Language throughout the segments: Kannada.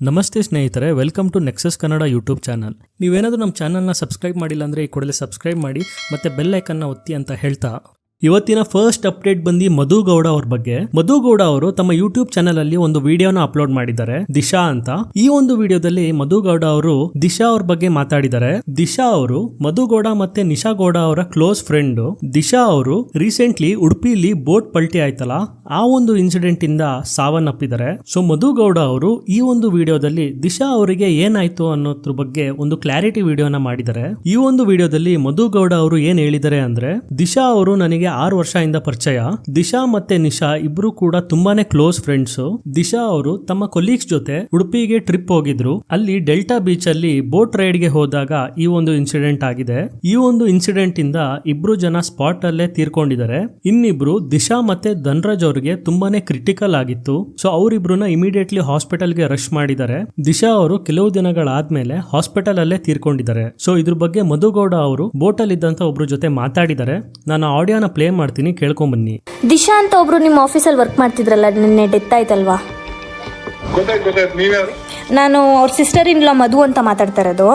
ನಮಸ್ತೆ ಸ್ನೇಹಿತರೆ, welcome to Nexus Kannada YouTube channel. ನೀವೇನಾದರೂ ನಮ್ಮ ಚಾನಲ್ನ ಸಬ್ಸ್ಕ್ರೈಬ್ ಮಾಡಿಲ್ಲ ಅಂದರೆ ಈ ಕೂಡಲೇ ಸಬ್ಸ್ಕ್ರೈಬ್ ಮಾಡಿ ಮತ್ತು ಬೆಲ್ ಐಕನ್ನ ಒತ್ತಿ ಅಂತ ಹೇಳ್ತಾ ಇವತ್ತಿನ ಫಸ್ಟ್ ಅಪ್ಡೇಟ್ ಬಂದು ಮಧು ಗೌಡ ಅವ್ರ ಬಗ್ಗೆ. ಮಧು ಗೌಡ ಅವರು ತಮ್ಮ ಯೂಟ್ಯೂಬ್ ಚಾನಲ್ ಅಲ್ಲಿ ಒಂದು ವಿಡಿಯೋನ ಅಪ್ಲೋಡ್ ಮಾಡಿದ್ದಾರೆ, ದಿಶಾ ಅಂತ. ಈ ಒಂದು ವಿಡಿಯೋದಲ್ಲಿ ಮಧು ಗೌಡ ಅವರು ದಿಶಾ ಅವ್ರ ಬಗ್ಗೆ ಮಾತಾಡಿದ್ದಾರೆ. ದಿಶಾ ಅವರು ಮಧು ಗೌಡ ಮತ್ತೆ ನಿಶಾ ಗೌಡ ಅವರ ಕ್ಲೋಸ್ ಫ್ರೆಂಡ್. ದಿಶಾ ಅವರು ರೀಸೆಂಟ್ಲಿ ಉಡುಪಿಲಿ ಬೋಟ್ ಪಲ್ಟಿ ಆಯ್ತಲ್ಲ, ಆ ಒಂದು ಇನ್ಸಿಡೆಂಟ್ ಇಂದ ಸಾವನ್ನಪ್ಪಿದ್ದಾರೆ. ಸೊ ಮಧು ಗೌಡ ಅವರು ಈ ಒಂದು ವಿಡಿಯೋದಲ್ಲಿ ದಿಶಾ ಅವರಿಗೆ ಏನಾಯ್ತು ಅನ್ನೋದ್ರ ಬಗ್ಗೆ ಒಂದು ಕ್ಲಾರಿಟಿ ವಿಡಿಯೋನ ಮಾಡಿದ್ದಾರೆ. ಈ ಒಂದು ವಿಡಿಯೋದಲ್ಲಿ ಮಧು ಗೌಡ ಅವರು ಏನ್ ಹೇಳಿದ್ದಾರೆ ಅಂದ್ರೆ, ದಿಶಾ ಅವರು ನನಗೆ 6 ವರ್ಷದಿಂದ ಪರಿಚಯ. ದಿಶಾ ಮತ್ತೆ ನಿಶಾ ಇಬ್ರು ಕೂಡ ತುಂಬಾನೇ ಕ್ಲೋಸ್ ಫ್ರೆಂಡ್ಸ್. ದಿಶಾ ಅವರು ತಮ್ಮ ಕೊಲೀಗ್ಸ್ ಜೊತೆ ಉಡುಪಿಗೆ ಟ್ರಿಪ್ ಹೋಗಿದ್ರು. ಅಲ್ಲಿ ಡೆಲ್ಟಾ ಬೀಚ್ ಅಲ್ಲಿ ಬೋಟ್ ರೈಡ್ ಗೆ ಹೋದಾಗ ಈ ಒಂದು ಇನ್ಸಿಡೆಂಟ್ ಆಗಿದೆ. ಈ ಒಂದು ಇನ್ಸಿಡೆಂಟ್ ಇಂದ ಇಬ್ರು ಜನ ಸ್ಪಾಟ್ ಅಲ್ಲೇ ತೀರ್ಕೊಂಡಿದ್ದಾರೆ. ಇನ್ನಿಬ್ರು ದಿಶಾ ಮತ್ತೆ ಧನ್ರಾಜ್ ಅವರಿಗೆ ತುಂಬಾನೇ ಕ್ರಿಟಿಕಲ್ ಆಗಿತ್ತು. ಸೊ ಅವರಿಬ್ರನ್ನ ಇಮಿಡಿಯೇಟ್ಲಿ ಹಾಸ್ಪಿಟಲ್ ಗೆ ರಶ್ ಮಾಡಿದ್ದಾರೆ. ದಿಶಾ ಅವರು ಕೆಲವು ದಿನಗಳಾದ್ಮೇಲೆ ಹಾಸ್ಪಿಟಲ್ ಅಲ್ಲೇ ತೀರ್ಕೊಂಡಿದ್ದಾರೆ. ಸೊ ಇದ್ರ ಬಗ್ಗೆ ಮಧುಗೌಡ ಅವರು ಬೋಟ್ ಅಲ್ಲಿ ಇದ್ದಂತ ಒಬ್ರು ಜೊತೆ ಮಾತಾಡಿದ್ದಾರೆ. ನಾನು ಆಡಿಯೋನ ಪ್ಲೇ ಮಾಡ್ತೀನಿ, ಕೇಳ್ಕೊಂಡ್ ಬನ್ನಿ. ದಿಶಾ ಅಂತ ಒಬ್ರು ನಿಮ್ಮ ಆಫೀಸಲ್ಲಿ ವರ್ಕ್ ಮಾಡ್ತಿದ್ರಲ್ಲ, ನಿನ್ನೆ ಡೆತ್ ಆಯ್ತಲ್ವಾ? ನಾನು ಅವ್ರ ಸಿಸ್ಟರ್ ಇನ್ ಲಾ ಮಧು ಅಂತ ಮಾತಾಡ್ತಾ ಇರೋದು.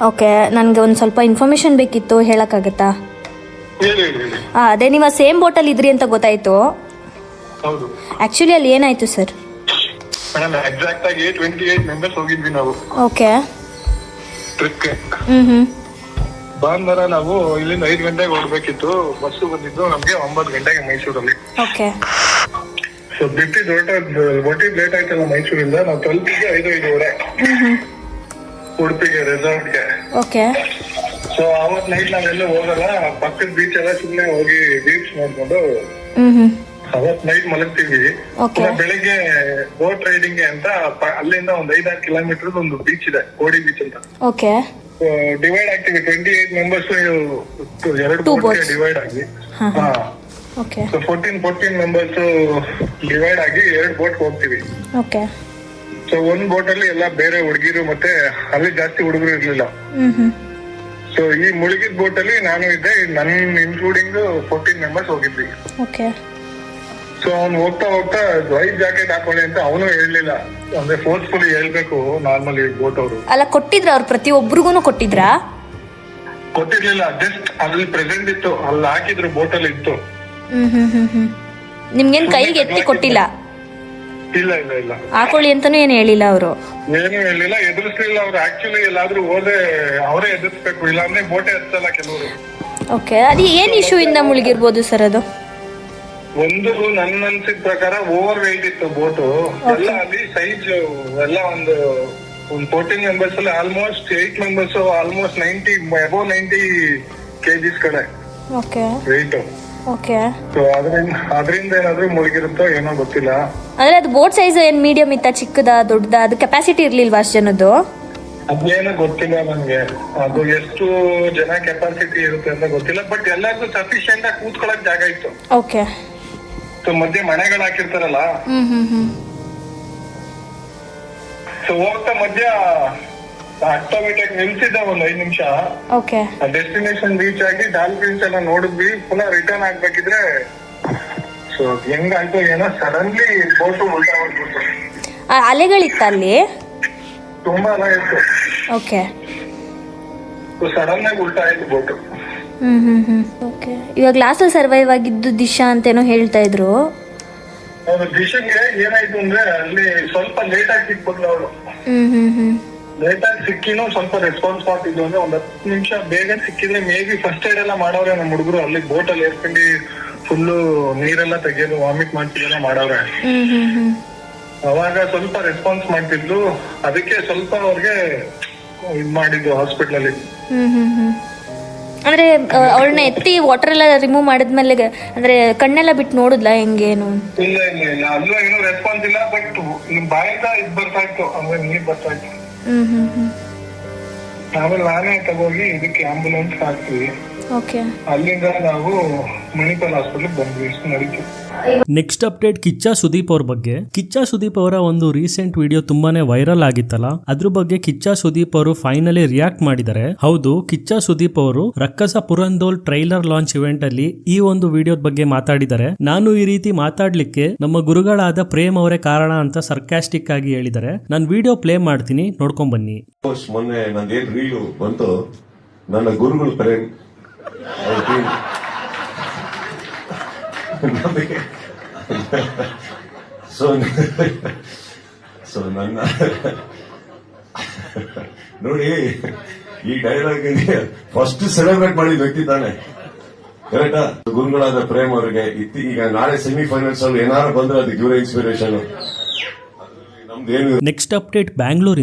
ಓಕೆ, ನನಗೆ ಒಂದು ಸ್ವಲ್ಪ ಇನ್ಫಾರ್ಮೇಶನ್ ಬೇಕಿತ್ತು, ಹೇಳಕ್ಕಾಗತ್ತಾ? ಅದೇ ನೀವು ಸೇಮ್ ಬೋಟಲ್ಲಿ ಇದ್ರಿ ಅಂತ ಗೊತ್ತಾಯ್ತು. ಆಕ್ಚುಲಿ ಅಲ್ಲಿ ಏನಾಯ್ತು ಸರ್? ಎಕ್ಸಾಕ್ಟ್ ಆಗಿ 28 ಮೆಂಬರ್ಸ್ ಹೋಗಿದ್ವಿ ನಾವು. ಓಕೆ. ಟ್ರಿಪ್ಗೆ ಭಾನುವಾರ ನಾವು ಇಲ್ಲಿಂದ 5 ಗಂಟೆಗೆ ಹೊರಬೇಕಿತ್ತು. ಬಸ್ಸು ಬಂದಿದ್ದು ನಮ್ಗೆ 9 ಗಂಟೆಗೆ ಮೈಸೂರಲ್ಲಿ. ಓಕೆ. ಸೊ ಒಟ್ಟಿಗೆ ಲೇಟ್ ಆಯ್ತಲ್ಲ ಮೈಸೂರಿಂದ. ನಾವು ತಲುಪಿಗೆ 5:05 ಉಡುಪಿಗೆ ರೆಸಾರ್ಟ್ಗೆ. ಓಕೆ. ಸೊ ಅವತ್ ನೈಟ್ ನಾವೆಲ್ಲ ಹೋಗಲ್ಲ, ಪಕ್ಕದ ಬೀಚ್ ಎಲ್ಲ ಸುಮ್ಮನೆ ಹೋಗಿ ಬೀಚ್ ನೋಡ್ಕೊಂಡು ಅವತ್ ನೈಟ್ ಮಲಗ್ತೀವಿ. ಬೆಳಿಗ್ಗೆ ಬೋಟ್ ರೈಡಿಂಗ್ ಅಂತ ಅಲ್ಲಿಂದ ಒಂದ್ 5-6 ಕಿಲೋಮೀಟರ್ ಒಂದು ಬೀಚ್ ಇದೆ, ಕೋಡಿ ಬೀಚ್ ಅಂತ. ಓಕೆ. ಡಿವೈಡ್ ಆಗ್ತೀವಿ, 28 ಮೆಂಬರ್ಸ್ 2 ಬೋಟ್ ಡಿವೈಡ್ ಆಗಿ. 14 ಮೆಂಬರ್ಸ್ ಡಿವೈಡ್ ಆಗಿ 2 ಬೋಟ್ ಹೋಗ್ತೀವಿ. ಸೊ ಒಂದ್ ಬೋಟ್ ಅಲ್ಲಿ ಎಲ್ಲ ಬೇರೆ ಹುಡುಗಿರು, ಮತ್ತೆ ಅಲ್ಲಿ ಜಾಸ್ತಿ ಹುಡುಗರು ಇರ್ಲಿಲ್ಲ. ಸೊ ಈ ಮುಳುಗಿದ ಬೋಟ್ ಅಲ್ಲಿ ನಾನು ಇದ್ದೆ, ನನ್ ಇನ್ಕ್ಲೂಡಿಂಗ್ 14 ಮೆಂಬರ್ಸ್ ಹೋಗಿದ್ವಿ. ಸೊ ಅವ್ನು ಹೋಗ್ತಾ ಹೋಗ್ತಾ ಲೈಫ್ ಜಾಕೆಟ್ ಹಾಕೊಳ್ಳಿ ಅಂತ ಅವನು ಹೇಳಲಿಲ್ಲ, ಅಂದ್ರೆ ಫೋರ್ಸ್ಫುಲಿ ಹೇಳ್ಬೇಕು. ನಾರ್ಮಲಿ ಬೋಟ್ ಅವರು ಅಲ್ಲ ಕೊಟ್ಟಿದ್ರ, ಅವ್ರು ಪ್ರತಿ ಒಬ್ರಿಗೂ ಕೊಟ್ಟಿದ್ರಾ? ಕೊಟ್ಟಿರ್ಲಿಲ್ಲ, ಜಸ್ಟ್ ಅಲ್ಲಿ ಪ್ರೆಸೆಂಟ್ ಇತ್ತು, ಅಲ್ಲಿ ಹಾಕಿದ್ರು, ಬೋಟ್ ಅಲ್ಲಿ ಇತ್ತು. ನಿಮ್ಗೇನ್ ಕೈಗೆ ಎತ್ತಿ ಕೊಟ್ಟಿಲ್ಲ? ಇಲ್ಲ ಇಲ್ಲ ಇಲ್ಲ, ಹಾಕೊಳ್ಳಿ ಅಂತಾನು ಏನು ಹೇಳಿಲ್ಲ ಅವರು? ಏನು ಹೇಳಿಲ್ಲ, ಎದುರಿಸ್ಲಿಲ್ಲ ಅವ್ರು. ಆಕ್ಚುಲಿ ಎಲ್ಲಾದ್ರೂ ಹೋದ್ರೆ ಅವರೇ ಎದುರಿಸ್ಬೇಕು, ಇಲ್ಲಾಂದ್ರೆ ಬೋಟೇ ಹತ್ತಲ್ಲ ಕೆಲವರು. ಓಕೆ, ಅದು ಏನ್ ಇಶ್ಯೂ ಇಂದ ಮುಳುಗಿರ್ಬೋದು ಸರ್ ಅದು? ಒಂದು ನನ್ನ ಅನ್ಸಿದ ಪ್ರಕಾರ ಓವರ್ ವೆಯ್ಟ್ ಇತ್ತು ಬೋಟು ಎಲ್ಲ. ಅಲ್ಲಿ ಸೈಜ್ ಎಲ್ಲ ಒಂದು 14 ಮೆಂಬರ್ಸ್ ಅಲ್ಲಿ ಆಲ್ಮೋಸ್ಟ್ 8 ಮೆಂಬರ್ಸ್ ಆಲ್ಮೋಸ್ಟ್ 90 kgs ಕಡೆ ವೆಯ್ಟ್. ಅದರಿಂದ ಏನಾದ್ರೂ ಮುಳುಗಿರುತ್ತೋ ಏನೋ ಗೊತ್ತಿಲ್ಲ. ಅಂದ್ರೆ ಅದು ಬೋಟ್ ಸೈಜ್ ಏನ್ ಮೀಡಿಯಂ ಇತ್ತ, ಚಿಕ್ಕದ ದೊಡ್ಡದ? ಅದು ಕೆಪಾಸಿಟಿ ಇರ್ಲಿಲ್ವಾ ಅಷ್ಟು ಜನದ್ದು? ಅದೇನೋ ಗೊತ್ತಿಲ್ಲ ನನ್ಗೆ, ಅದು ಎಷ್ಟು ಜನ ಕೆಪಾಸಿಟಿ ಇರುತ್ತೆ ಅಂತ ಗೊತ್ತಿಲ್ಲ. ಬಟ್ ಎಲ್ಲರಿಗೂ ಸಫಿಶಿಯಂಟ್ ಆಗಿ ಕೂತ್ಕೊಳಕ್ ಜಾಗ ಇತ್ತು. ಓಕೆ. ಸೊ ಮಧ್ಯೆ ಮನೆಗಳು ಹಾಕಿರ್ತಾರಲ್ಲ, ಸೊ ಹೋಗ್ತಾ ಮಧ್ಯ ಆಟೋಮೆಟಿಕ್ ನಿಲ್ಸಿದ್ದ ಒಂದ್ 5 ನಿಮಿಷ. ಡೆಸ್ಟಿನೇಷನ್ ರೀಚ್ ಆಗಿ ಡಾಲ್ಫಿನ್ಸ್ ಎಲ್ಲ ನೋಡಿದ್ವಿ. ಪುನಃ ರಿಟರ್ನ್ ಆಗ್ಬೇಕಿದ್ರೆ ಸೊ ಹೆಂಗಾಯ್ತು ಏನೋ, ಸಡನ್ಲಿ ಬೋಟು ಉಲ್ಟಾ ಹೋಗ್ಬಿಟ್ಟು. ಅಲೆಗಳಿತ್ತ ಅಲ್ಲಿ? ತುಂಬಾ ಅಲೆ ಇತ್ತು. ಓಕೆ. ಸಡನ್ ಆಗಿ ಉಲ್ಟಾ ಆಯ್ತು ಬೋಟು. ಇವಾಗ ಲಾಸ್ಟ್ ಸರ್ವೈವ್ ಆಗಿದ್ದು ದಿಶಾ ಅಂತೇನೋ ಹೇಳ್ತಾ ಇದ್ರು. ದಿಶಾಗೆ ಏನಾಯ್ತು ಅಂದ್ರೆ, ಅಲ್ಲಿ ಸ್ವಲ್ಪ ಲೇಟ್ ಆಗಿ ಸಿಕ್ಬಿಟ್ಲು ಅವಳು. ಲೇಟ್ ಆಗಿ ಸಿಕ್ಕಿನೂ ಸ್ವಲ್ಪ ರೆಸ್ಪಾನ್ಸ್ ಮಾಡ್ತಿದ್ವು. ಅಂದ್ರೆ ಒಂದ್ 10 ನಿಮಿಷ ಬೇಗ ಸಿಕ್ಕಿದ್ರೆ ಮೇ ಬಿ ಫಸ್ಟ್ ಏಡ್ ಎಲ್ಲ ಮಾಡವ್ರೆ ನಮ್ಮ ಹುಡುಗರು. ಅಲ್ಲಿ ಬೋಟ್ ಅಲ್ಲಿ ಏರ್ಕೊಂಡು ಫುಲ್ಲು ನೀರೆಲ್ಲ ತೆಗೆಯೋದು, ವಾಮಿಟ್ ಮಾಡ್ತಿದ್ದೆಲ್ಲ ಮಾಡವ್ರೆ. ಅವಾಗ ಸ್ವಲ್ಪ ರೆಸ್ಪಾನ್ಸ್ ಮಾಡ್ತಿದ್ಲು, ಅದಕ್ಕೆ ಸ್ವಲ್ಪ ಅವ್ರಿಗೆ ಇದ್ ಮಾಡಿದ್ದು ಹಾಸ್ಪಿಟಲ್ ಅಲ್ಲಿ. ಅಂದ್ರೆ ಅವಳನ್ನ ಎತ್ತಿ ವಾಟರ್ ಎಲ್ಲ ರಿಮೂವ್ ಮಾಡಿದ್ಮೇಲೆ ಅಂದ್ರೆ ಕಣ್ಣೆಲ್ಲ ಬಿಟ್ಟು ನೋಡಿದ್ಲ ಹೆಂಗೇನು? ಇಲ್ಲ ಇಲ್ಲ ಇಲ್ಲ, ಅಲ್ಲೂ ಏನೋ ರೆಸ್ಪಾನ್ಸ್ ಇಲ್ಲ. ಬಟ್ ಬಾಯಿಂದ ಇದ್ ಬರ್ತಾ ಇತ್ತು, ಅಂದ್ರೆ ನೀರ್ ಬರ್ತಾ ಇತ್ತು. ಆಮೇಲೆ ನಾನೇ ತಗೋಗಿ ಇದಕ್ಕೆ ಆಂಬುಲೆನ್ಸ್ ಹಾಕ್ತೀವಿ. ಅಲ್ಲಿಂದ ನಾವು ಮಣಿಪಾಲ್ ಹಾಸ್ಪಿಟಲ್ ಬಂದ್ವಿ. ಇಷ್ಟು ನಡೀತು. ನೆಕ್ಸ್ಟ್ ಅಪ್ಡೇಟ್ ಕಿಚ್ಚ ಸುದೀಪ್ ಅವ್ರ ಬಗ್ಗೆ. ಕಿಚ್ಚ ಸುದೀಪ್ ಅವರ ಒಂದು ರೀಸೆಂಟ್ ವಿಡಿಯೋ ತುಂಬಾನೇ ವೈರಲ್ ಆಗಿತ್ತಲ್ಲ, ಅದ್ರ ಬಗ್ಗೆ ಕಿಚ್ಚ ಸುದೀಪ್ ಅವರು ಫೈನಲಿ ರಿಯಾಕ್ಟ್ ಮಾಡಿದ್ದಾರೆ. ಹೌದು, ಕಿಚ್ಚ ಸುದೀಪ್ ಅವರು ರಕ್ಕಸ ಪುರಂದೋಲ್ ಟ್ರೈಲರ್ ಲಾಂಚ್ ಇವೆಂಟ್ ಅಲ್ಲಿ ಈ ಒಂದು ವಿಡಿಯೋದ ಬಗ್ಗೆ ಮಾತಾಡಿದ್ದಾರೆ. ನಾನು ಈ ರೀತಿ ಮಾತಾಡ್ಲಿಕ್ಕೆ ನಮ್ಮ ಗುರುಗಳಾದ ಪ್ರೇಮ್ ಅವರೇ ಕಾರಣ ಅಂತ ಸರ್ಕಾಸ್ಟಿಕ್ ಆಗಿ ಹೇಳಿದ್ದಾರೆ. ನಾನು ವಿಡಿಯೋ ಪ್ಲೇ ಮಾಡ್ತೀನಿ, ನೋಡ್ಕೊಂಡ್ ಬನ್ನಿ. ಮೊನ್ನೆ ನಂದೇನ್ ರೀಲು ಬಂತು, ನನ್ನ ಗುರುಗಳು ಪ್ರೇಮ್ ಸೊ ನನ್ನ ನೋಡಿ, ಈ ಡೈಲಾಗ್ ಫಸ್ಟ್ ಸೆಲೆಬ್ರೇಟ್ ಮಾಡಿದ ವ್ಯಕ್ತಿ ತಾನೆ, ಕರೆಕ್ಟಾ? ಗುರುಗಳಾದ ಪ್ರೇಮ್ ಅವರಿಗೆ ಈಗ ನಾಳೆ ಸೆಮಿಫೈನಲ್ಸ್ ಅಲ್ಲಿ ಏನಾರು ಬಂದ್ರೆ ಅದಕ್ಕೆ ಇವರೇ ಇನ್ಸ್ಪಿರೇಷನ್. ನೆಕ್ಸ್ಟ್ ಅಪ್ಡೇಟ್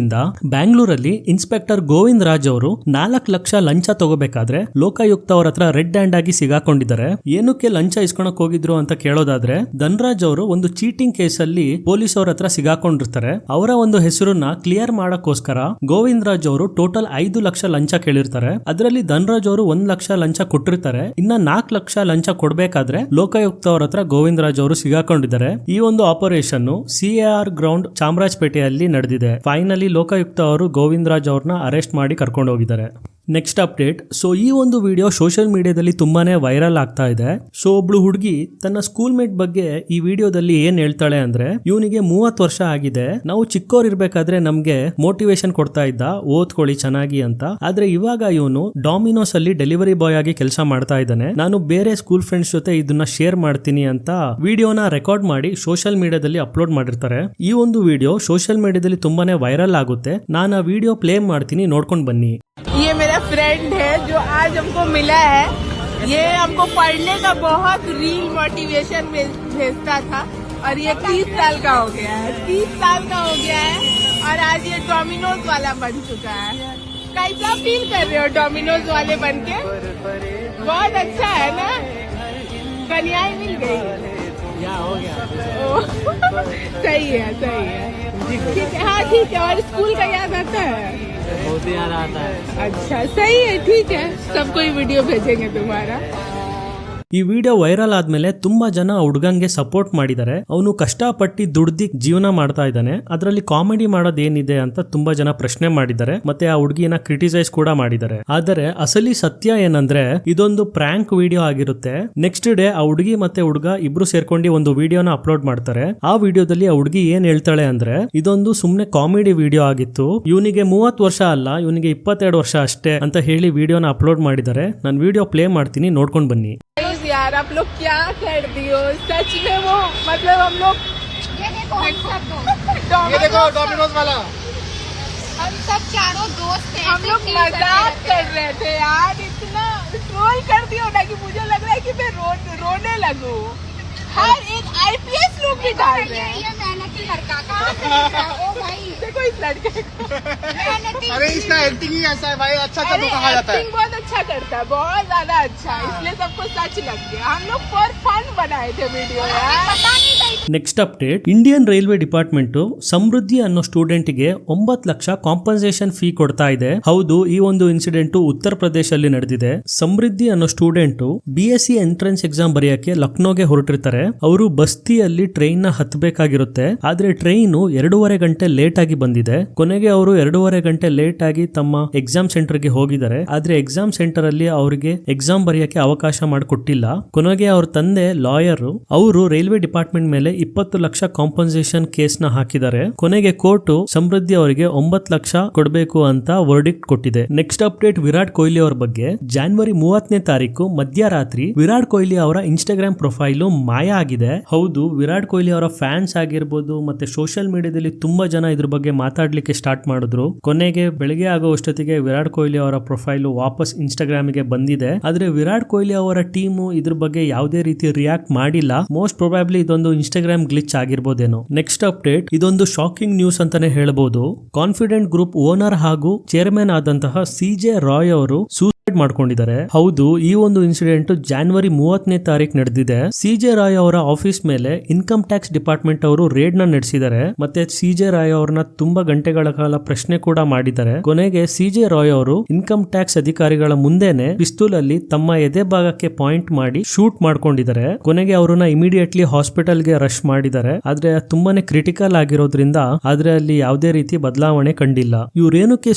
ಬ್ಯಾಂಗ್ಳೂರಲ್ಲಿ ಇನ್ಸ್ಪೆಕ್ಟರ್ ಗೋವಿಂದ್ ರಾಜ್ ಅವರು 4 ಲಕ್ಷ ಲಂಚ ತಗೋಬೇಕಾದ್ರೆ ಲೋಕಾಯುಕ್ತ ಅವ್ರ ಹತ್ರ ರೆಡ್ ಹ್ಯಾಂಡ್ ಆಗಿ ಸಿಗಾಕೊಂಡಿದ್ದಾರೆ. ಏನಕ್ಕೆ ಲಂಚ ಇಸ್ಕೊಳಕ್ ಹೋಗಿದ್ರು ಅಂತ ಕೇಳೋದಾದ್ರೆ, ಧನ್ರಾಜ್ ಅವರು ಒಂದು ಚೀಟಿಂಗ್ ಕೇಸ್ ಅಲ್ಲಿ ಪೊಲೀಸ್ ಅವ್ರ ಹತ್ರ ಸಿಗಾಕೊಂಡಿರ್ತಾರೆ. ಅವರ ಒಂದು ಹೆಸರನ್ನ ಕ್ಲಿಯರ್ ಮಾಡಕ್ಕೋಸ್ಕರ ಗೋವಿಂದ್ ರಾಜ್ ಅವರು ಟೋಟಲ್ 5 ಲಕ್ಷ ಲಂಚ ಕೇಳಿರ್ತಾರೆ. ಅದರಲ್ಲಿ ಧನ್ರಾಜ್ ಅವರು 1 ಲಕ್ಷ ಲಂಚ ಕೊಟ್ಟಿರ್ತಾರೆ. ಇನ್ನ 4 ಲಕ್ಷ ಲಂಚ ಕೊಡ್ಬೇಕಾದ್ರೆ ಲೋಕಾಯುಕ್ತ ಅವ್ರ ಹತ್ರ ಗೋವಿಂದ್ ರಾಜ್ ಅವರು ಸಿಗಾಕೊಂಡಿದ್ದಾರೆ. ಈ ಒಂದು ಆಪರೇಷನ್ CAR ಗ್ರೌಂಡ್ ಚಾಮರಾಜಪೇಟೆಯಲ್ಲಿ ನಡೆದಿದೆ. ಫೈನಲಿ ಲೋಕಾಯುಕ್ತ ಅವರು ಗೋವಿಂದ್ ರಾಜ್ ಅವ್ರನ್ನ ಅರೆಸ್ಟ್ ಮಾಡಿ ಕರ್ಕೊಂಡು ಹೋಗಿದ್ದಾರೆ. Next update. ಸೊ ಈ ಒಂದು ವಿಡಿಯೋ ಸೋಷಿಯಲ್ ಮೀಡಿಯಾದಲ್ಲಿ ತುಂಬಾನೇ ವೈರಲ್ ಆಗ್ತಾ ಇದೆ. ಸೊ ಒಬ್ಳು ಹುಡುಗಿ ತನ್ನ ಸ್ಕೂಲ್ ಮೇಟ್ ಬಗ್ಗೆ ಈ ವಿಡಿಯೋದಲ್ಲಿ ಏನ್ ಹೇಳ್ತಾಳೆ ಅಂದ್ರೆ, ಇವನಿಗೆ 30 ವರ್ಷ ಆಗಿದೆ, ನಾವು ಚಿಕ್ಕವ್ರು ಇರ್ಬೇಕಾದ್ರೆ ನಮ್ಗೆ ಮೋಟಿವೇಶನ್ ಕೊಡ್ತಾ ಇದ್ದ, ಓದ್ಕೊಳ್ಳಿ ಚೆನ್ನಾಗಿ ಅಂತ. ಆದ್ರೆ ಇವಾಗ ಇವನು ಡಾಮಿನೋಸ್ ಅಲ್ಲಿ ಡೆಲಿವರಿ ಬಾಯ್ ಆಗಿ ಕೆಲಸ ಮಾಡ್ತಾ ಇದ್ದಾನೆ. ನಾನು ಬೇರೆ ಸ್ಕೂಲ್ ಫ್ರೆಂಡ್ಸ್ ಜೊತೆ ಇದನ್ನ ಶೇರ್ ಮಾಡ್ತೀನಿ ಅಂತ ವಿಡಿಯೋನ ರೆಕಾರ್ಡ್ ಮಾಡಿ ಸೋಷಿಯಲ್ ಮೀಡಿಯಾದಲ್ಲಿ ಅಪ್ಲೋಡ್ ಮಾಡಿರ್ತಾರೆ. ಈ ಒಂದು ವಿಡಿಯೋ ಸೋಷಿಯಲ್ ಮೀಡಿಯಾದಲ್ಲಿ ತುಂಬಾನೇ ವೈರಲ್ ಆಗುತ್ತೆ. ನಾನು ಆ ವಿಡಿಯೋ ಪ್ಲೇ ಮಾಡ್ತೀನಿ, ನೋಡ್ಕೊಂಡು ಬನ್ನಿ. ये मेरा फ्रेंड है जो आज हमको मिला है. ये हमको पढ़ने का बहुत रील मोटिवेशन भेजता था और ये 30 साल का हो गया है. 30 साल का हो गया है और आज ये डोमिनोज वाला बन चुका है. कैसा फील कर रहे हो डोमिनोज वाले बन के? बहुत अच्छा है ना, कन्याएं मिल गई. हो गया. सही है, सही है. ठीक है, हाँ ठीक है. और स्कूल का याद आता है? बहुत याद आता है. अच्छा, सही है, ठीक है. सबको ये वीडियो भेजेंगे तुम्हारा. ಈ ವಿಡಿಯೋ ವೈರಲ್ ಆದ್ಮೇಲೆ ತುಂಬಾ ಜನ ಹುಡುಗಂಗೆ ಸಪೋರ್ಟ್ ಮಾಡಿದ್ದಾರೆ. ಅವನು ಕಷ್ಟಪಟ್ಟು ದುಡ್ದಿ ಜೀವನ ಮಾಡ್ತಾ ಇದ್ದಾನೆ, ಅದರಲ್ಲಿ ಕಾಮಿಡಿ ಮಾಡೋದೇನಿದೆ ಅಂತ ತುಂಬಾ ಜನ ಪ್ರಶ್ನೆ ಮಾಡಿದ್ದಾರೆ. ಮತ್ತೆ ಆ ಹುಡುಗಿನ ಕ್ರಿಟಿಸೈಸ್ ಕೂಡ ಮಾಡಿದ್ದಾರೆ. ಆದರೆ ಅಸಲಿ ಸತ್ಯ ಏನಂದ್ರೆ, ಇದೊಂದು ಪ್ರ್ಯಾಂಕ್ ವಿಡಿಯೋ ಆಗಿರುತ್ತೆ. ನೆಕ್ಸ್ಟ್ ಡೇ ಆ ಹುಡುಗಿ ಮತ್ತೆ ಹುಡುಗ ಇಬ್ರು ಸೇರ್ಕೊಂಡು ಒಂದು ವಿಡಿಯೋನ ಅಪ್ಲೋಡ್ ಮಾಡ್ತಾರೆ. ಆ ವಿಡಿಯೋದಲ್ಲಿ ಆ ಹುಡುಗಿ ಏನ್ ಹೇಳ್ತಾಳೆ ಅಂದ್ರೆ, ಇದೊಂದು ಸುಮ್ನೆ ಕಾಮಿಡಿ ವಿಡಿಯೋ ಆಗಿತ್ತು, ಇವನಿಗೆ 30 ವರ್ಷ ಅಲ್ಲ, ಇವನಿಗೆ 22 ವರ್ಷ ಅಷ್ಟೇ ಅಂತ ಹೇಳಿ ವಿಡಿಯೋನ ಅಪ್ಲೋಡ್ ಮಾಡಿದ್ದಾರೆ. ನಾನು ವಿಡಿಯೋ ಪ್ಲೇ ಮಾಡ್ತೀನಿ, ನೋಡ್ಕೊಂಡು ಬನ್ನಿ. यार आप लोग क्या कर दियो, सच में वो मतलब हम लोग ये देखो डोमिनोज वाला, हम सब चारों दोस्त थे, हम लोग मजाक कर रहे थे यार. इतना ट्रोल कर दिया ना कि मुझे लग रहा है कि मैं रोने लगूं. हर एक IPS लोग भी डाल रहे हैं. ये मेहनती लड़का कहाँ से दिख रहा है? ओ भाई देखो इस लड़के को. मेहनती. अरे इसका एक्टिंग ही ऐसा है भाई, अच्छा अरे कहा जाता है. एक्टिंग बहुत अच्छा करता है, बहुत ज्यादा अच्छा, इसलिए सबको सच लग गया. हम लोग फॉर फन बनाए थे वीडियो यार. पता नहीं था. Next update. Indian railway department Samriddhi ಅನ್ನೋ ಸ್ಟೂಡೆಂಟ್ ಗೆ 9 ಲಕ್ಷ ಕಾಂಪನ್ಸೇಷನ್ ಫೀ ಕೊಡ್ತಾ ಇದೆ. ಹೌದು, ಈ ಒಂದು ಇನ್ಸಿಡೆಂಟ್ ಉತ್ತರ ಪ್ರದೇಶದಲ್ಲಿ ನಡೆದಿದೆ. ಸಮೃದ್ಧಿ ಅನ್ನೋ ಸ್ಟೂಡೆಂಟ್ BSc ಎಂಟ್ರೆನ್ಸ್ ಎಕ್ಸಾಮ್ ಬರೆಯಕ್ಕೆ ಲಕ್ನೋಗೆ ಹೊರಟಿರ್ತಾರೆ. ಅವರು ಬಸ್ತಿಯಲ್ಲಿ ಟ್ರೈನ್ ನ ಹತ್ತಬೇಕಾಗಿರುತ್ತೆ. ಆದ್ರೆ ಟ್ರೈನ್ 2.5 ಗಂಟೆ ಲೇಟ್ ಆಗಿ ಬಂದಿದೆ. ಕೊನೆಗೆ ಅವರು 2.5 ಗಂಟೆ ಲೇಟ್ ಆಗಿ ತಮ್ಮ ಎಕ್ಸಾಮ್ ಸೆಂಟರ್ ಗೆ ಹೋಗಿದ್ದಾರೆ. ಆದ್ರೆ ಎಕ್ಸಾಮ್ ಸೆಂಟರ್ ಅಲ್ಲಿ ಅವರಿಗೆ ಎಕ್ಸಾಮ್ ಬರೆಯಕ್ಕೆ ಅವಕಾಶ ಮಾಡಿಕೊಟ್ಟಿಲ್ಲ. ಕೊನೆಗೆ ಅವ್ರ ತಂದೆ ಲಾಯರ್, ಅವರು ರೈಲ್ವೆ ಡಿಪಾರ್ಟ್ಮೆಂಟ್ ಮೇಲೆ 20 ಲಕ್ಷ ಕಾಂಪನ್ಸೇಷನ್ ಕೇಸ್ ನ ಹಾಕಿದ್ದಾರೆ. ಕೊನೆಗೆ ಕೋರ್ಟ್ ಸಮೃದ್ಧಿ ಅವರಿಗೆ 9 ಲಕ್ಷ ಕೊಡಬೇಕು ಅಂತ ವರ್ಡಿಕ್ಟ್ ಕೊಟ್ಟಿದೆ. ನೆಕ್ಸ್ಟ್ ಅಪ್ಡೇಟ್ ವಿರಾಟ್ ಕೊಹ್ಲಿ ಅವರ ಬಗ್ಗೆ. ಜನವರಿ 30ನೇ ತಾರೀಕು ಮಧ್ಯರಾತ್ರಿ ವಿರಾಟ್ ಕೊಹ್ಲಿ ಅವರ ಇನ್ಸ್ಟಾಗ್ರಾಮ್ ಪ್ರೊಫೈಲ್ ಮಾಯ ಆಗಿದೆ. ಹೌದು, ವಿರಾಟ್ ಕೊಹ್ಲಿ ಅವರ ಫ್ಯಾನ್ಸ್ ಆಗಿರ್ಬೋದು ಮತ್ತೆ ಸೋಷಿಯಲ್ ಮೀಡಿಯಾದಲ್ಲಿ ತುಂಬಾ ಜನ ಇದ್ರ ಬಗ್ಗೆ ಮಾತಾಡ್ಲಿಕ್ಕೆ ಸ್ಟಾರ್ಟ್ ಮಾಡಿದ್ರು. ಕೊನೆಗೆ ಬೆಳಗ್ಗೆ ಆಗೋಷ್ಟೊತ್ತಿಗೆ ವಿರಾಟ್ ಕೊಹ್ಲಿ ಅವರ ಪ್ರೊಫೈಲ್ ವಾಪಸ್ ಇನ್ಸ್ಟಾಗ್ರಾಮ್ ಗೆ ಬಂದಿದೆ. ಆದ್ರೆ ವಿರಾಟ್ ಕೊಹ್ಲಿ ಅವರ ಟೀಮು ಇದ್ರ ಬಗ್ಗೆ ಯಾವುದೇ ರೀತಿ ರಿಯಾಕ್ಟ್ ಮಾಡಿಲ್ಲ. ಮೋಸ್ಟ್ ಪ್ರೊಬ್ಯಾಬ್ಲಿ ಇದೊಂದು ಇನ್ಸ್ಟಾಗ್ರಾಮ್ ಗ್ಲಿಚ್ ಆಗಿರ್ಬೋದೇನೋ. Next update. ಇದೊಂದು ಶಾಕಿಂಗ್ ನ್ಯೂಸ್ ಅಂತಾನೆ ಹೇಳ್ಬೋದು. ಕಾನ್ಫಿಡೆಂಟ್ ಗ್ರೂಪ್ ಓನರ್ ಹಾಗೂ ಚೇರ್ಮನ್ ಆದಂತಹ CJ ರಾಯ್ ಅವರು ಮಾಡ್ಕೊಂಡಿದ್ದಾರೆ. ಹೌದು, ಈ ಒಂದು ಇನ್ಸಿಡೆಂಟ್ January 30ನೇ ತಾರೀಕು ನಡೆದಿದೆ. CJ ರಾಯ್ ಅವರ ಆಫೀಸ್ ಮೇಲೆ ಇನ್ಕಮ್ ಟ್ಯಾಕ್ಸ್ ಡಿಪಾರ್ಟ್ಮೆಂಟ್ ಅವರು ರೇಡ್ ನ ನಡೆಸಿದ್ದಾರೆ. ಮತ್ತೆ CJ ರಾಯ್ ಅವರನ್ನ ತುಂಬಾ ಗಂಟೆಗಳ ಕಾಲ ಪ್ರಶ್ನೆ ಕೂಡ ಮಾಡಿದ್ದಾರೆ. ಕೊನೆಗೆ CJ ರಾಯ್ ಅವರು ಇನ್ಕಮ್ ಟ್ಯಾಕ್ಸ್ ಅಧಿಕಾರಿಗಳ ಮುಂದೆನೆ ಪಿಸ್ತೂಲ್ ಅಲ್ಲಿ ತಮ್ಮ ಎದೆ ಭಾಗಕ್ಕೆ ಪಾಯಿಂಟ್ ಮಾಡಿ ಶೂಟ್ ಮಾಡ್ಕೊಂಡಿದ್ದಾರೆ. ಕೊನೆಗೆ ಅವರನ್ನ ಇಮಿಡಿಯೇಟ್ಲಿ ಹಾಸ್ಪಿಟಲ್ಗೆ ರಶ್ ಮಾಡಿದ್ದಾರೆ. ಆದ್ರೆ ತುಂಬಾನೇ ಕ್ರಿಟಿಕಲ್ ಆಗಿರೋದ್ರಿಂದ ಆದ್ರೆ ಅಲ್ಲಿ ಯಾವುದೇ ರೀತಿ ಬದಲಾವಣೆ ಕಂಡಿಲ್ಲ. ಇವ್ರೇನಕ್ಕೆ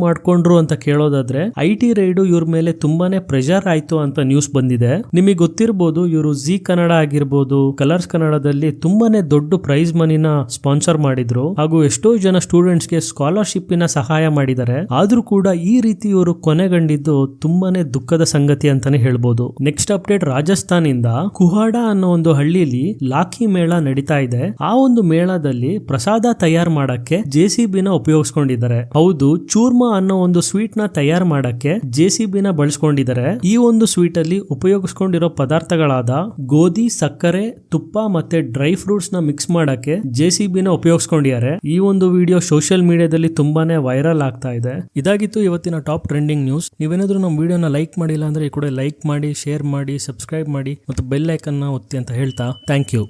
ಮಾಡ್ಕೊಂಡ್ರು ಅಂತ ಕೇಳೋದಾದ್ರೆ IT ರೈಡು ಇವ್ರ ಮೇಲೆ ತುಂಬಾನೇ ಪ್ರೆಷರ್ ಆಯ್ತು ಅಂತ ನ್ಯೂಸ್ ಬಂದಿದೆ. ನಿಮಗೆ ಗೊತ್ತಿರಬಹುದು, ಇವರು ಜಿ ಕನ್ನಡ ಆಗಿರ್ಬೋದು, ಕಲರ್ಸ್ ಕನ್ನಡದಲ್ಲಿ ತುಂಬಾನೇ ದೊಡ್ಡ ಪ್ರೈಸ್ ಮನಿನ ಸ್ಪಾನ್ಸರ್ ಮಾಡಿದ್ರು ಹಾಗೂ ಎಷ್ಟೋ ಜನ ಸ್ಟೂಡೆಂಟ್ಸ್ ಗೆ ಸ್ಕಾಲರ್ಶಿಪ್ಪಿನ ಸಹಾಯ ಮಾಡಿದ್ದಾರೆ. ಆದ್ರೂ ಕೂಡ ಈ ರೀತಿ ಇವರು ಕೊನೆಗಂಡಿದ್ದು ತುಂಬಾನೇ ದುಃಖದ ಸಂಗತಿ ಅಂತಾನೆ ಹೇಳ್ಬೋದು. ನೆಕ್ಸ್ಟ್ ಅಪ್ಡೇಟ್, ರಾಜಸ್ಥಾನ್ ಇಂದ ಕುಹಾಡ ಅನ್ನೋ ಒಂದು ಹಳ್ಳಿಲಿ ಲಾಖಿ ಮೇಳ ನಡೀತಾ ಇದೆ. ಆ ಒಂದು ಮೇಳದಲ್ಲಿ ಪ್ರಸಾದ ತಯಾರು ಮಾಡಕ್ಕೆ JCB ನ ಉಪಯೋಗಿಸ್ಕೊಂಡಿದ್ದಾರೆ. ಹೌದು, ಚೂರ್ಮಾ ಅನ್ನೋ ಒಂದು ಸ್ವೀಟ್ ನ ತಯಾರು ಮಾಡಕ್ಕೆ JCB ನ ಬಳಸ್ಕೊಂಡಿದ್ದಾರೆ. ಈ ಒಂದು ಸ್ವೀಟ್ ಅಲ್ಲಿ ಉಪಯೋಗಿಸ್ಕೊಂಡಿರೋ ಪದಾರ್ಥಗಳಾದ ಗೋಧಿ, ಸಕ್ಕರೆ, ತುಪ್ಪ ಮತ್ತೆ ಡ್ರೈ ಫ್ರೂಟ್ಸ್ ನ ಮಿಕ್ಸ್ ಮಾಡಕ್ಕೆ JCB ನ ಉಪಯೋಗಿಸ್ಕೊಂಡಿದ್ದಾರೆ. ಈ ಒಂದು ವಿಡಿಯೋ ಸೋಷಿಯಲ್ ಮೀಡಿಯಾದಲ್ಲಿ ತುಂಬಾನೇ ವೈರಲ್ ಆಗ್ತಾ ಇದೆ. ಇದಾಗಿತ್ತು ಇವತ್ತಿನ ಟಾಪ್ ಟ್ರೆಂಡಿಂಗ್ ನ್ಯೂಸ್. ನೀವೇನಾದ್ರೂ ನಮ್ಮ ವಿಡಿಯೋನ ಲೈಕ್ ಮಾಡಿಲ್ಲ ಅಂದ್ರೆ ಈ ಕೂಡ ಲೈಕ್ ಮಾಡಿ, ಶೇರ್ ಮಾಡಿ, ಸಬ್ಸ್ಕ್ರೈಬ್ ಮಾಡಿ ಮತ್ತು ಬೆಲ್ ಐಕನ್ ನ ಒತ್ತಿ ಅಂತ ಹೇಳ್ತಾ ಥ್ಯಾಂಕ್ ಯು.